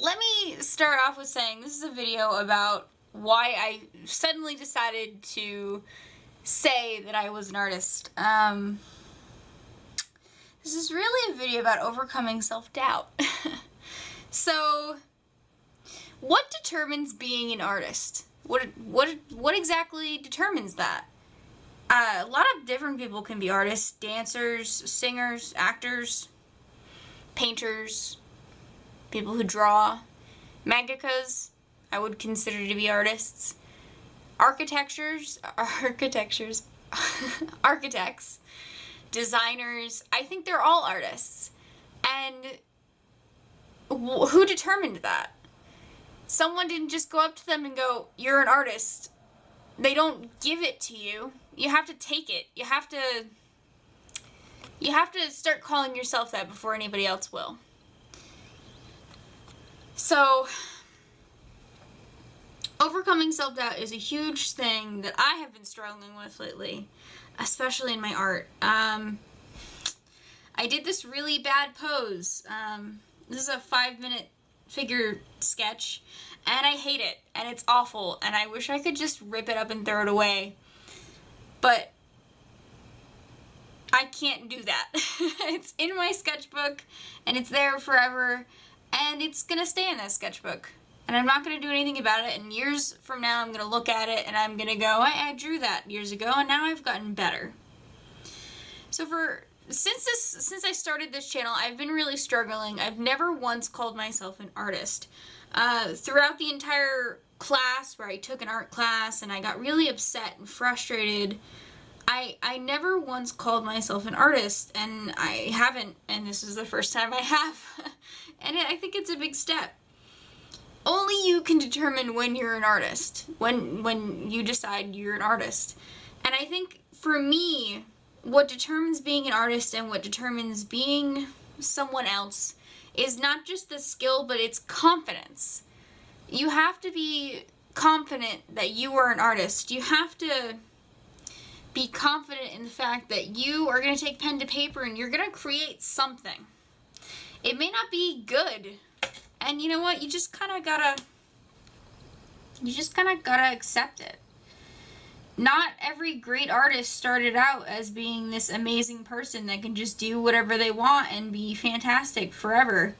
let me start off with saying this is a video about why I suddenly decided to say that I was an artist. This is really a video about overcoming self-doubt. So, what determines being an artist? What exactly determines that? A lot of different people can be artists: dancers, singers, actors, painters, people who draw, mangakas, I would consider to be artists, architects, designers. I think they're all artists. And who determined that? Someone didn't just go up to them and go, "You're an artist." They don't give it to you. You have to take it. You have to start calling yourself that before anybody else will. So, overcoming self-doubt is a huge thing that I have been struggling with lately, especially in my art. I did this really bad pose. This is a 5-minute figure sketch, and I hate it, and it's awful, and I wish I could just rip it up and throw it away. But I can't do that. It's in my sketchbook, and it's there forever, and it's gonna stay in that sketchbook. And I'm not gonna do anything about it, and years from now I'm gonna look at it and I'm gonna go, I drew that years ago, and now I've gotten better. So since I started this channel, I've been really struggling. I've never once called myself an artist. Throughout the entire class where I took an art class and I got really upset and frustrated, I never once called myself an artist, and I haven't, and this is the first time I have. And I think it's a big step. Only you can determine when you're an artist, when you decide you're an artist. And I think for me, what determines being an artist and what determines being someone else is not just the skill, but it's confidence. You have to be confident that you are an artist. You have to be confident in the fact that you are going to take pen to paper and you're going to create something. It may not be good, and you know what? You just kind of gotta accept it. Not every great artist started out as being this amazing person that can just do whatever they want and be fantastic forever.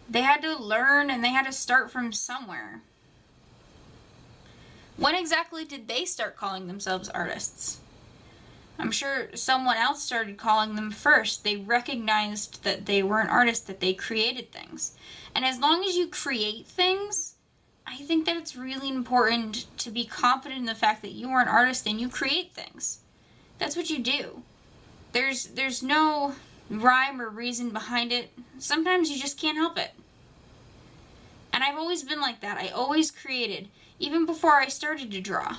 They had to learn, and they had to start from somewhere. When exactly did they start calling themselves artists? I'm sure someone else started calling them first. They recognized that they were an artist, that they created things. And as long as you create things, I think that it's really important to be confident in the fact that you are an artist and you create things. That's what you do. There's no rhyme or reason behind it. Sometimes you just can't help it. And I've always been like that. I always created, even before I started to draw.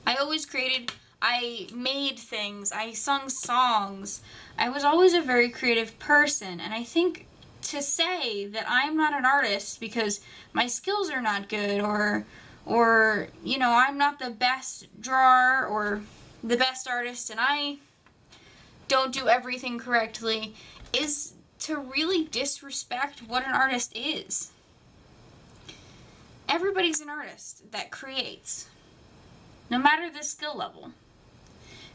I always created. I made things. I sung songs. I was always a very creative person, and I think to say that I'm not an artist because my skills are not good, or you know, I'm not the best drawer or the best artist and I don't do everything correctly, is to really disrespect what an artist is. Everybody's an artist that creates, no matter the skill level.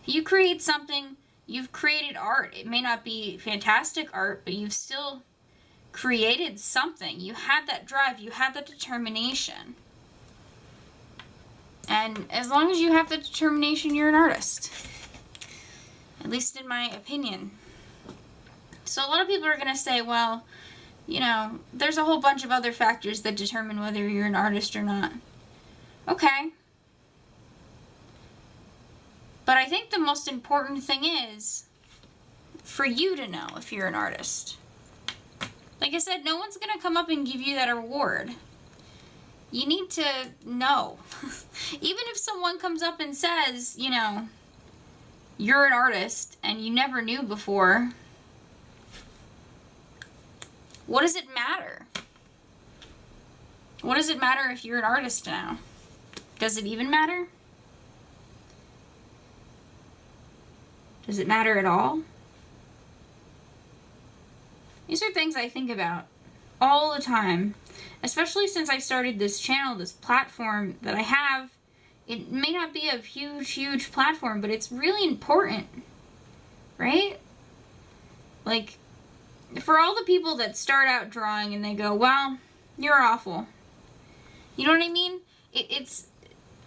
If you create something, you've created art. It may not be fantastic art, but you've still created something. You had that drive, you had that determination. And as long as you have the determination, you're an artist. At least in my opinion. So a lot of people are going to say, well, you know, there's a whole bunch of other factors that determine whether you're an artist or not. Okay. But I think the most important thing is for you to know if you're an artist. Like I said, no one's going to come up and give you that award. You need to know. Even if someone comes up and says, you know, you're an artist and you never knew before, what does it matter? What does it matter if you're an artist now? Does it even matter? Does it matter at all? These are things I think about all the time, especially since I started this channel, this platform that I have. It may not be a huge platform, but it's really important, right? Like, for all the people that start out drawing and they go, well, you're awful. You know what I mean? It's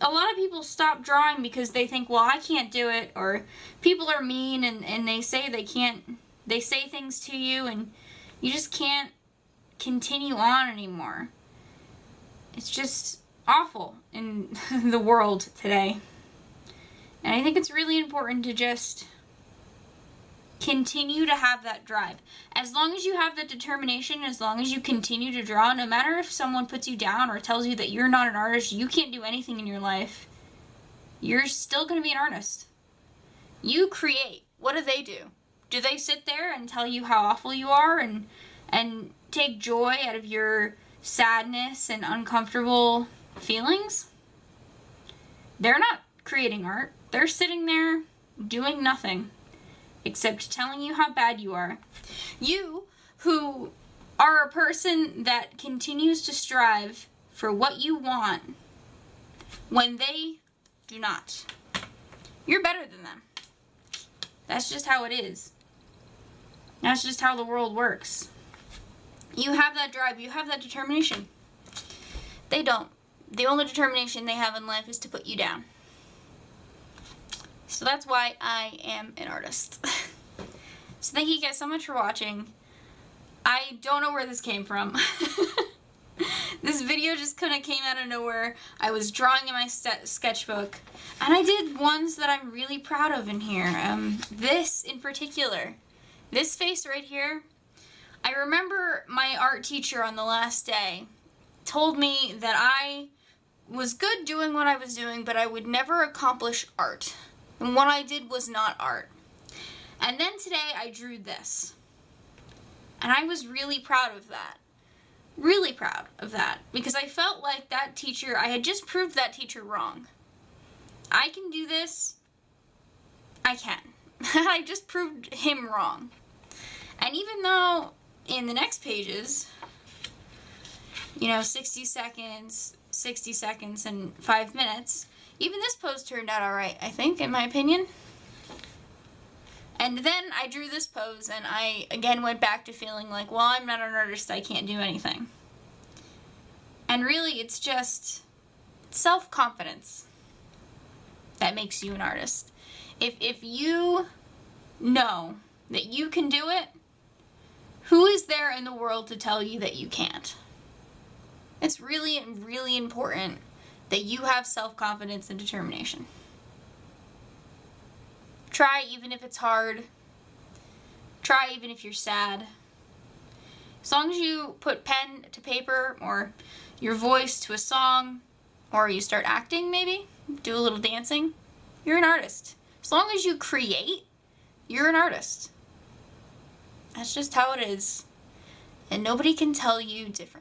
a lot of people stop drawing because they think, well, I can't do it, or people are mean and they say they can't, they say things to you and you just can't continue on anymore. It's just awful in the world today. And I think it's really important to just continue to have that drive. As long as you have the determination, as long as you continue to draw, no matter if someone puts you down or tells you that you're not an artist, you can't do anything in your life, you're still going to be an artist. You create. What do? Do they sit there and tell you how awful you are and take joy out of your sadness and uncomfortable feelings? They're not creating art. They're sitting there doing nothing except telling you how bad you are. You, who are a person that continues to strive for what you want when they do not, you're better than them. That's just how it is. That's just how the world works. You have that drive, you have that determination. They don't. The only determination they have in life is to put you down. So that's why I am an artist. So thank you guys so much for watching. I don't know where this came from. This video just kind of came out of nowhere. I was drawing in my sketchbook, and I did ones that I'm really proud of in here. This in particular. This face right here. I remember my art teacher on the last day told me that I was good doing what I was doing, but I would never accomplish art. And what I did was not art. And then today I drew this. And I was really proud of that. Really proud of that. Because I felt like that teacher, I had just proved that teacher wrong. I can do this. I can. I just proved him wrong. And even though in the next pages, you know, 60 seconds, and 5 minutes, even this pose turned out alright, I think, in my opinion. And then I drew this pose, and I again went back to feeling like, well, I'm not an artist, I can't do anything. And really, it's just self-confidence that makes you an artist. If you know that you can do it, who is there in the world to tell you that you can't? It's really, really important that you have self-confidence and determination. Try even if it's hard. Try even if you're sad. As long as you put pen to paper, or your voice to a song, or you start acting maybe, do a little dancing, you're an artist. As long as you create, you're an artist. That's just how it is. And nobody can tell you different.